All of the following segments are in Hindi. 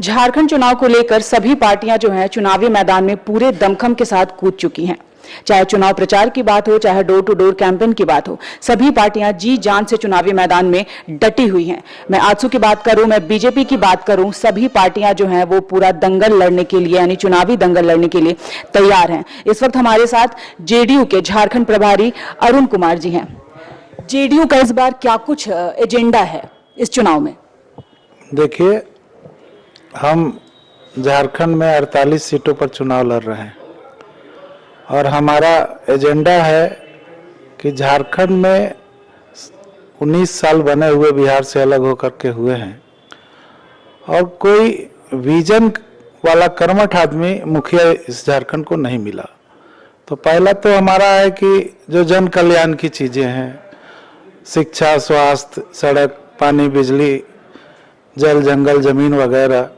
झारखंड चुनाव को लेकर सभी पार्टियां जो हैं चुनावी मैदान में पूरे दमखम के साथ कूद चुकी हैं। चाहे चुनाव प्रचार की बात हो, चाहे डोर टू डोर कैंपेन की बात हो, सभी पार्टियां जी जान से चुनावी मैदान में डटी हुई हैं। मैं आजसू की बात करूं, मैं बीजेपी की बात करूं, सभी पार्टियां जो हैं वो पूरा दंगल लड़ने के लिए, यानी चुनावी दंगल लड़ने के लिए तैयार हैं। इस वक्त हमारे साथ जेडीयू के झारखंड प्रभारी अरुण कुमार जी हैं। जेडीयू का इस बार क्या कुछ एजेंडा है इस चुनाव में? देखिए, हम झारखंड में 48 सीटों पर चुनाव लड़ रहे हैं और हमारा एजेंडा है कि झारखंड में 19 साल बने हुए बिहार से अलग होकर के हुए हैं और कोई विजन वाला कर्मठ आदमी मुखिया इस झारखंड को नहीं मिला। तो पहला तो हमारा है कि जो जन कल्याण की चीज़ें हैं, शिक्षा, स्वास्थ्य, सड़क, पानी, बिजली, जल, जंगल, जमीन वगैरह,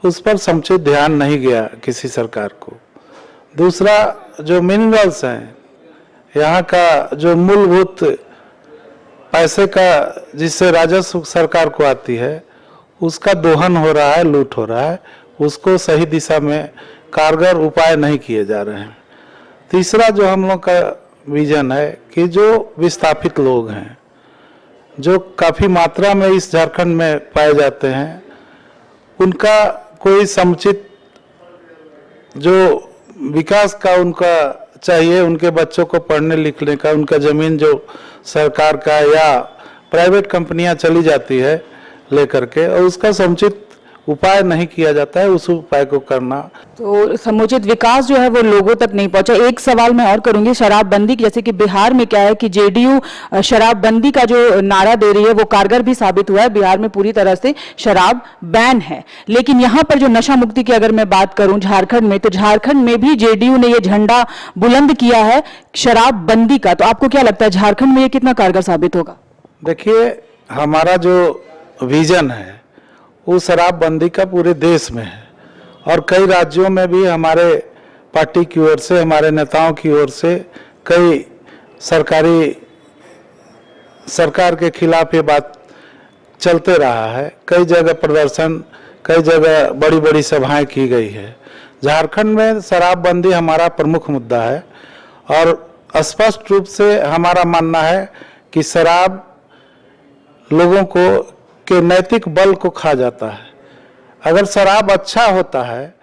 उस पर समुचित ध्यान नहीं गया किसी सरकार को। दूसरा, जो मिनरल्स हैं, यहाँ का जो मूलभूत पैसे का जिससे राजस्व सरकार को आती है, उसका दोहन हो रहा है, लूट हो रहा है, उसको सही दिशा में कारगर उपाय नहीं किए जा रहे हैं। तीसरा जो हम लोग का विजन है कि जो विस्थापित लोग हैं, जो काफ़ी मात्रा में इस झारखंड में पाए जाते हैं, उनका कोई समुचित जो विकास का उनका चाहिए, उनके बच्चों को पढ़ने लिखने का, उनका ज़मीन जो सरकार का या प्राइवेट कंपनियां चली जाती है लेकर के, और उसका समुचित उपाय नहीं किया जाता है, उस उपाय को करना। तो समुचित विकास जो है वो लोगों तक नहीं पहुंचा। एक सवाल मैं और करूंगी शराबबंदी, जैसे कि बिहार में क्या है कि जेडीयू शराबबंदी का जो नारा दे रही है वो कारगर भी साबित हुआ है। बिहार में पूरी तरह से शराब बैन है, लेकिन यहाँ पर जो नशा मुक्ति की अगर मैं बात करूं झारखंड में, तो झारखंड में भी जेडीयू ने ये झंडा बुलंद किया है शराबबंदी का। तो आपको क्या लगता है झारखंड में ये कितना कारगर साबित होगा? देखिए, हमारा जो विजन है वो शराबबंदी का पूरे देश में है और कई राज्यों में भी हमारे पार्टी की ओर से, हमारे नेताओं की ओर से कई सरकार के खिलाफ ये बात चलते रहा है। कई जगह प्रदर्शन, कई जगह बड़ी बड़ी सभाएं की गई है। झारखंड में शराबबंदी हमारा प्रमुख मुद्दा है और स्पष्ट रूप से हमारा मानना है कि शराब लोगों को के नैतिक बल को खा जाता है। अगर शराब अच्छा होता है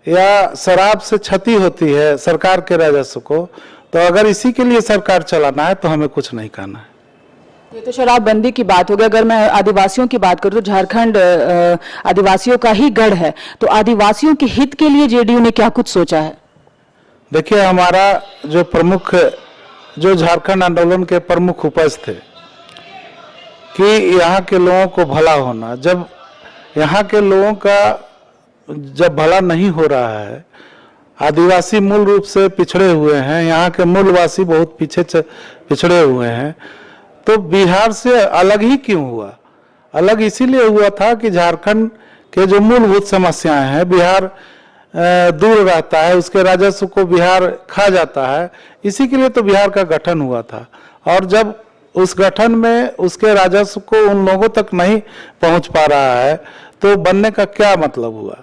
या शराब से क्षति होती है सरकार के राजस्व को, तो अगर इसी के लिए सरकार चलाना है तो हमें कुछ नहीं करना है। ये तो शराबबंदी की बात हो गई। अगर मैं आदिवासियों की बात करूं तो झारखंड आदिवासियों का ही गढ़ है, तो आदिवासियों के हित के लिए जेडीयू ने क्या कुछ सोचा है? देखिए, हमारा जो प्रमुख, जो झारखंड आंदोलन के प्रमुख उपज थे कि यहाँ के लोगों को भला होना। जब यहाँ के लोगों का जब भला नहीं हो रहा है, आदिवासी मूल रूप से पिछड़े हुए हैं, यहाँ के मूलवासी बहुत पिछड़े हुए हैं, तो बिहार से अलग ही क्यों हुआ? अलग इसीलिए हुआ था कि झारखंड के जो मूलभूत समस्याएं हैं, बिहार दूर रहता है, उसके राजस्व को बिहार खा जाता है, इसी के लिए तो बिहार का गठन हुआ था। और जब उस गठन में उसके राजस्व को उन लोगों तक नहीं पहुंच पा रहा है, तो बनने का क्या मतलब हुआ?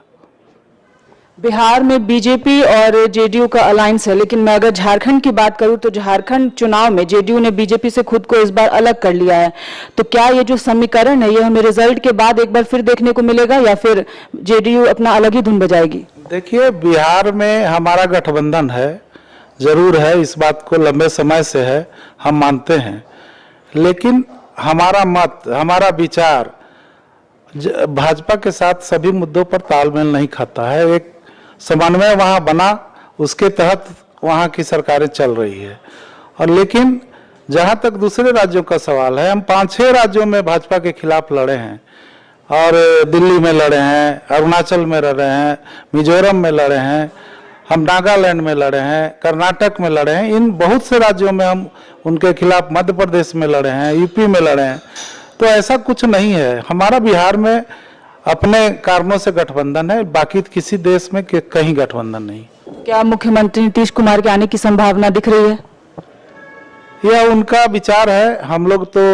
बिहार में बीजेपी और जेडीयू का अलायंस है, लेकिन मैं अगर झारखंड की बात करूं तो झारखंड चुनाव में जेडीयू ने बीजेपी से खुद को इस बार अलग कर लिया है। तो क्या ये जो समीकरण है ये हमें रिजल्ट के बाद एक बार फिर देखने को मिलेगा या फिर जेडीयू अपना अलग ही धुन बजाएगी? देखिए, बिहार में हमारा गठबंधन है, जरूर है, इस बात को लंबे समय से है, हम मानते हैं, लेकिन हमारा मत, हमारा विचार भाजपा के साथ सभी मुद्दों पर तालमेल नहीं खाता है। एक समन्वय वहाँ बना, उसके तहत वहाँ की सरकारें चल रही है। और लेकिन जहाँ तक दूसरे राज्यों का सवाल है, हम 5-6 राज्यों में भाजपा के खिलाफ लड़े हैं और दिल्ली में लड़े हैं, अरुणाचल में लड़े हैं, मिजोरम में लड़े हैं, हम नागालैंड में लड़े हैं, कर्नाटक में लड़े हैं, इन बहुत से राज्यों में हम उनके खिलाफ, मध्य प्रदेश में लड़े हैं, यूपी में लड़े हैं। तो ऐसा कुछ नहीं है। हमारा बिहार में अपने कारणों से गठबंधन है, बाकी किसी देश में कहीं गठबंधन नहीं। क्या मुख्यमंत्री नीतीश कुमार के आने की संभावना दिख रही है? यह उनका विचार है। हम लोग तो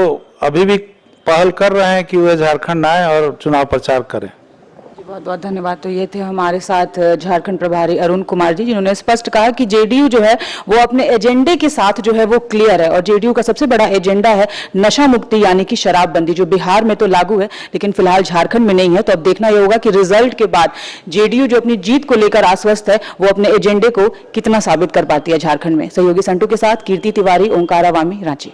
अभी भी पहल कर रहे हैं कि वे झारखंड आए और चुनाव प्रचार करें। बहुत बहुत बहुत धन्यवाद। तो ये थे हमारे साथ झारखंड प्रभारी अरुण कुमार जी, जिन्होंने स्पष्ट कहा कि जेडीयू जो है वो अपने एजेंडे के साथ जो है वो क्लियर है और जेडीयू का सबसे बड़ा एजेंडा है नशा मुक्ति यानी कि शराबबंदी, जो बिहार में तो लागू है लेकिन फिलहाल झारखंड में नहीं है। तो अब देखना ये होगा कि रिजल्ट के बाद जेडीयू जो अपनी जीत को लेकर आश्वस्त है वो अपने एजेंडे को कितना साबित कर पाती है झारखंड में। सहयोगी संटू के साथ कीर्ति तिवारी, ओंकार अवामी, रांची।